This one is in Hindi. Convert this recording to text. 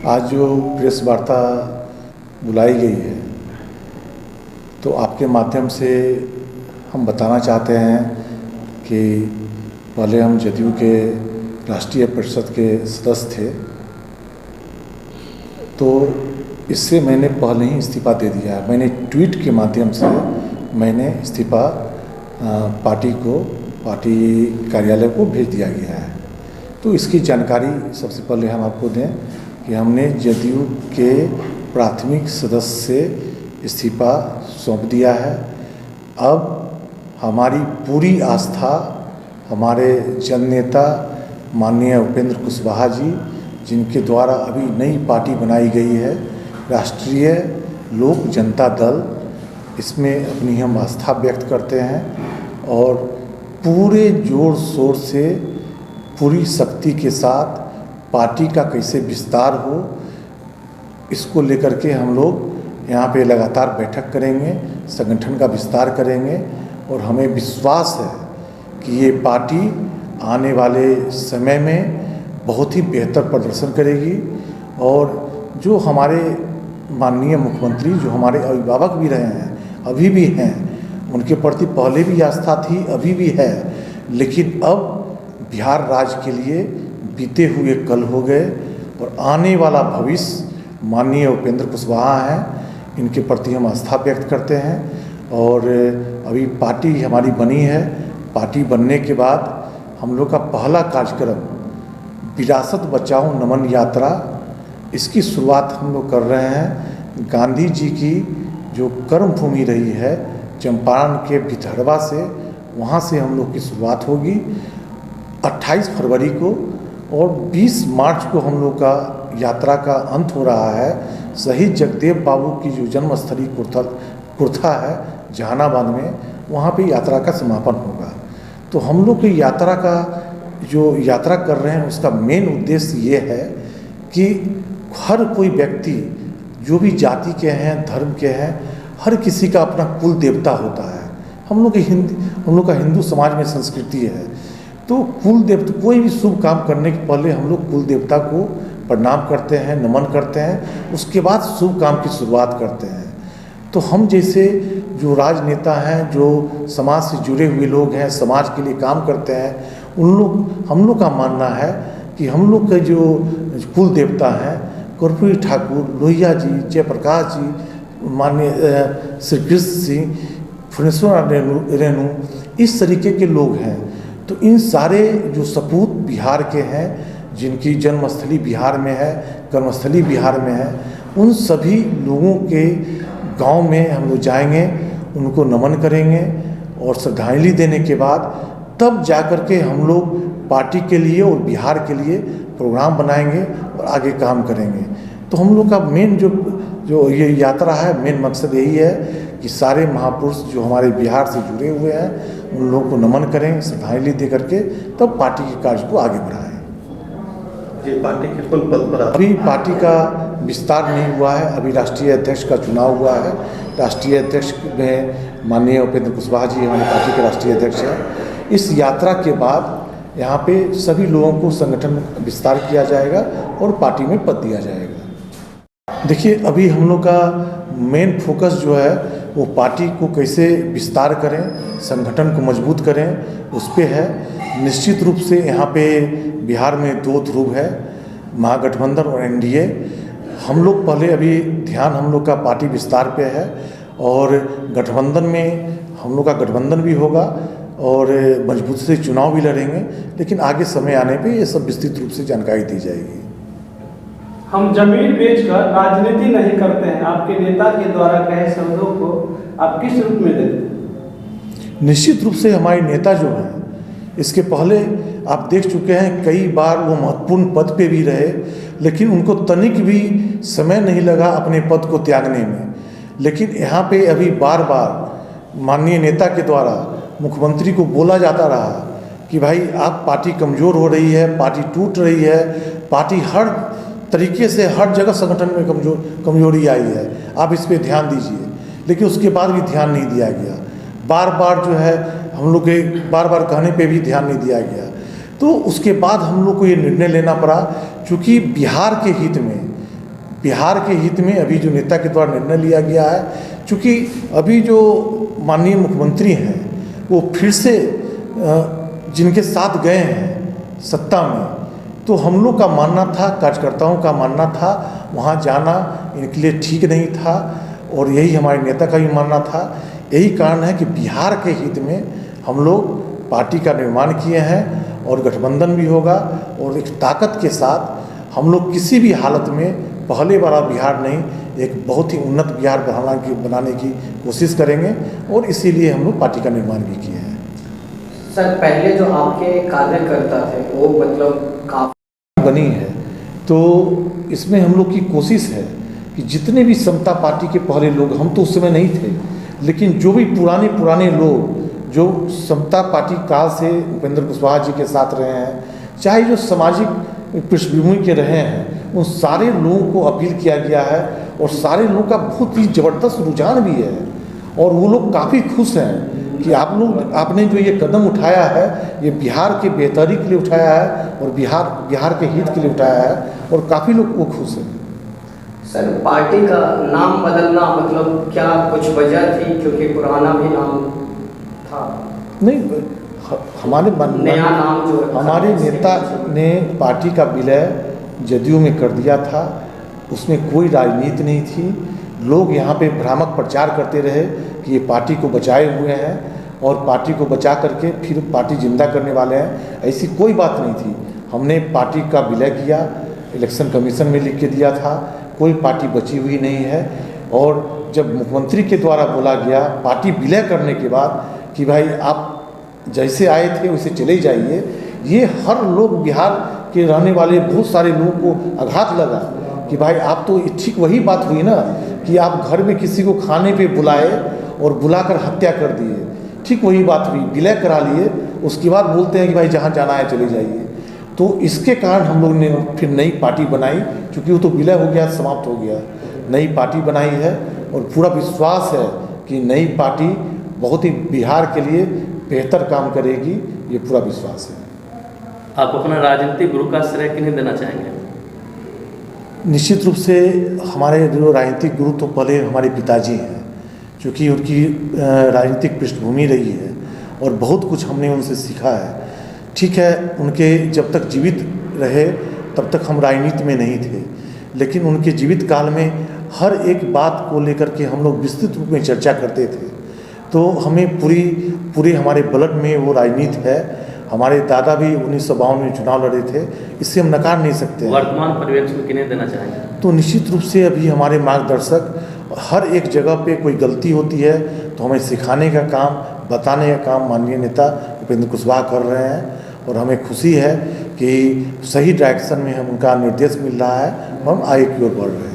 आज जो प्रेस वार्ता बुलाई गई है, तो आपके माध्यम से हम बताना चाहते हैं कि पहले हम जदयू के राष्ट्रीय परिषद के सदस्य थे, तो इससे मैंने पहले ही इस्तीफ़ा दे दिया है। मैंने ट्वीट के माध्यम से मैंने इस्तीफ़ा पार्टी कार्यालय को भेज दिया गया है। तो इसकी जानकारी सबसे पहले हम आपको दें कि हमने जदयू के प्राथमिक सदस्य से इस्तीफ़ा सौंप दिया है। अब हमारी पूरी आस्था हमारे जननेता माननीय उपेंद्र कुशवाहा जी, जिनके द्वारा अभी नई पार्टी बनाई गई है राष्ट्रीय लोक जनता दल, इसमें अपनी हम आस्था व्यक्त करते हैं और पूरे जोर शोर से पूरी शक्ति के साथ पार्टी का कैसे विस्तार हो, इसको लेकर के हम लोग यहाँ पे लगातार बैठक करेंगे, संगठन का विस्तार करेंगे और हमें विश्वास है कि ये पार्टी आने वाले समय में बहुत ही बेहतर प्रदर्शन करेगी। और जो हमारे माननीय मुख्यमंत्री, जो हमारे अभिभावक भी रहे हैं, अभी भी हैं, उनके प्रति पहले भी आस्था थी, अभी भी है, लेकिन अब बिहार राज्य के लिए बीते हुए कल हो गए और आने वाला भविष्य माननीय उपेंद्र कुशवाहा हैं, इनके प्रति हम आस्था व्यक्त करते हैं। और अभी पार्टी हमारी बनी है, पार्टी बनने के बाद हम लोग का पहला कार्यक्रम विरासत बचाओ नमन यात्रा, इसकी शुरुआत हम लोग कर रहे हैं। गांधी जी की जो कर्म भूमि रही है चंपारण के भितरवा से, वहाँ से हम लोग की शुरुआत होगी 28 फरवरी को, और 20 मार्च को हम लोग का यात्रा का अंत हो रहा है। शहीद जगदेव बाबू की जो जन्मस्थली कुर्था है जहानाबाद में, वहाँ पे यात्रा का समापन होगा। तो हम लोग की यात्रा का जो यात्रा कर रहे हैं उसका मेन उद्देश्य ये है कि हर कोई व्यक्ति, जो भी जाति के हैं, धर्म के हैं, हर किसी का अपना कुल देवता होता है। हम लोग का हिंदू समाज में संस्कृति है, तो कुल देवता, कोई भी शुभ काम करने के पहले हम लोग कुल देवता को प्रणाम करते हैं, नमन करते हैं, उसके बाद शुभ काम की शुरुआत करते हैं। तो हम जैसे जो राजनेता हैं, जो समाज से जुड़े हुए लोग हैं, समाज के लिए काम करते हैं, हम लोग का मानना है कि हम लोग के जो कुल देवता हैं, कर्पूरी ठाकुर, लोहिया जी, जयप्रकाश जी, माननीय श्री कृष्ण सिंह, फुलेश्वर रेणु, इस तरीके के लोग हैं। तो इन सारे जो सपूत बिहार के हैं, जिनकी जन्मस्थली बिहार में है, कर्मस्थली बिहार में है, उन सभी लोगों के गांव में हम लोग जाएंगे, उनको नमन करेंगे और श्रद्धांजलि देने के बाद तब जाकर के हम लोग पार्टी के लिए और बिहार के लिए प्रोग्राम बनाएंगे और आगे काम करेंगे। तो हम लोग का मेन जो ये यात्रा है, मेन मकसद यही है कि सारे महापुरुष जो हमारे बिहार से जुड़े हुए हैं, उन लोगों को नमन करें, श्रद्धांजलि दे करके तब पार्टी के कार्य को आगे बढ़ाएं। ये पार्टी के कुल पद पर अभी पार्टी का विस्तार नहीं हुआ है, अभी राष्ट्रीय अध्यक्ष का चुनाव हुआ है। राष्ट्रीय अध्यक्ष में माननीय उपेंद्र कुशवाहा जी हमारी पार्टी के राष्ट्रीय अध्यक्ष हैं। इस यात्रा के बाद यहाँ पे सभी लोगों को संगठन विस्तार किया जाएगा और पार्टी में पद दिया जाएगा। देखिए, अभी हम लोग का मेन फोकस जो है वो पार्टी को कैसे विस्तार करें, संगठन को मजबूत करें, उस पे है। निश्चित रूप से यहाँ पे बिहार में 2 ध्रुव है, महागठबंधन और एनडीए। हम लोग पहले अभी ध्यान हम लोग का पार्टी विस्तार पे है और गठबंधन में हम लोग का गठबंधन भी होगा और मजबूत से चुनाव भी लड़ेंगे, लेकिन आगे समय आने पे ये सब विस्तृत रूप से जानकारी दी जाएगी। हम जमीन बेचकर राजनीति नहीं करते हैं, आपके नेता के द्वारा कहे शब्दों को आप किस रूप में देते हैं? निश्चित रूप से हमारे नेता जो हैं, इसके पहले आप देख चुके हैं, कई बार वो महत्वपूर्ण पद पे भी रहे, लेकिन उनको तनिक भी समय नहीं लगा अपने पद को त्यागने में। लेकिन यहाँ पे अभी बार बार माननीय नेता के द्वारा मुख्यमंत्री को बोला जाता रहा कि भाई आप पार्टी कमज़ोर हो रही है, पार्टी टूट रही है, पार्टी हर तरीके से हर जगह संगठन में कमजोरी आई है, आप इस पर ध्यान दीजिए। लेकिन उसके बाद भी ध्यान नहीं दिया गया। बार बार जो है हम लोग के बार बार कहने पे भी ध्यान नहीं दिया गया। तो उसके बाद हम लोग को ये निर्णय लेना पड़ा, चूँकि बिहार के हित में बिहार के हित में अभी जो नेता के द्वारा निर्णय लिया गया है, चूँकि अभी जो माननीय मुख्यमंत्री हैं वो फिर से जिनके साथ गए हैं सत्ता में, तो हम लोग का मानना था, कार्यकर्ताओं का मानना था वहाँ जाना इनके लिए ठीक नहीं था, और यही हमारे नेता का भी मानना था। यही कारण है कि बिहार के हित में हम लोग पार्टी का निर्माण किए हैं और गठबंधन भी होगा, और एक ताकत के साथ हम लोग किसी भी हालत में पहले वाला बिहार नहीं, एक बहुत ही उन्नत बिहार बनाने की कोशिश करेंगे, और इसीलिए हम लोग पार्टी का निर्माण भी किए हैं। सर, पहले जो आपके कार्यकर्ता थे वो मतलब काफ़ी बनी है, तो इसमें हम लोग की कोशिश है कि जितने भी समता पार्टी के पहले लोग, हम तो उस समय नहीं थे, लेकिन जो भी पुराने लोग जो समता पार्टी काल से उपेंद्र कुशवाहा जी के साथ रहे हैं, चाहे जो सामाजिक पृष्ठभूमि के रहे हैं, उन सारे लोगों को अपील किया गया है, और सारे लोगों का बहुत ही ज़बरदस्त रुझान भी है, और वो लोग काफ़ी खुश हैं कि आपने जो ये कदम उठाया है, ये बिहार के बेहतरी के लिए उठाया है, और बिहार के हित के लिए उठाया है, और काफ़ी लोग वो खुश हैं। सर, पार्टी का नाम बदलना मतलब क्या कुछ वजह थी, क्योंकि पुराना भी नाम था? नहीं, हमारे नया नाम जो हमारे नेता ने पार्टी का विलय जदयू में कर दिया था, उसमें कोई राजनीति नहीं थी। लोग यहाँ पे भ्रामक प्रचार करते रहे कि ये पार्टी को बचाए हुए हैं, और पार्टी को बचा करके फिर पार्टी जिंदा करने वाले हैं, ऐसी कोई बात नहीं थी। हमने पार्टी का विलय किया, इलेक्शन कमीशन में लिख के दिया था, कोई पार्टी बची हुई नहीं है। और जब मुख्यमंत्री के द्वारा बोला गया पार्टी विलय करने के बाद कि भाई आप जैसे आए थे वैसे चले जाइए, ये हर लोग बिहार के रहने वाले बहुत सारे लोगों को आघात लगा कि भाई आप तो ठीक वही बात हुई ना कि आप घर में किसी को खाने पे बुलाए और बुलाकर हत्या कर दिए, ठीक वही बात हुई, विलय करा लिए, उसके बाद बोलते हैं कि भाई जहाँ जाना है चले जाइए। तो इसके कारण हम लोग ने फिर नई पार्टी बनाई, क्योंकि वो तो विलय हो गया, समाप्त हो गया, नई पार्टी बनाई है, और पूरा विश्वास है कि नई पार्टी बहुत ही बिहार के लिए बेहतर काम करेगी, ये पूरा विश्वास है। आप अपना राजनीतिक गुरु का श्रेय किन्हें देना चाहेंगे? निश्चित रूप से हमारे जो राजनीतिक गुरु तो पहले हमारे पिताजी हैं, क्योंकि उनकी राजनीतिक पृष्ठभूमि रही है और बहुत कुछ हमने उनसे सीखा है। ठीक है, उनके जब तक जीवित रहे तब तक हम राजनीति में नहीं थे, लेकिन उनके जीवित काल में हर एक बात को लेकर के हम लोग विस्तृत रूप में चर्चा करते थे, तो हमें पूरी हमारे ब्लड में वो राजनीति है। हमारे दादा भी 1952 में चुनाव लड़े थे, इससे हम नकार नहीं सकते। वर्तमान परिवेश में किन्हें देना चाहेंगे? तो निश्चित रूप से अभी हमारे मार्गदर्शक, हर एक जगह पे कोई गलती होती है तो हमें सिखाने का काम, बताने का काम माननीय नेता उपेंद्र कुशवाहा कर रहे हैं, और हमें खुशी है कि सही डायरेक्शन में हम उनका निर्देश मिल रहा है, हम आगे की ओर बढ़ रहे हैं।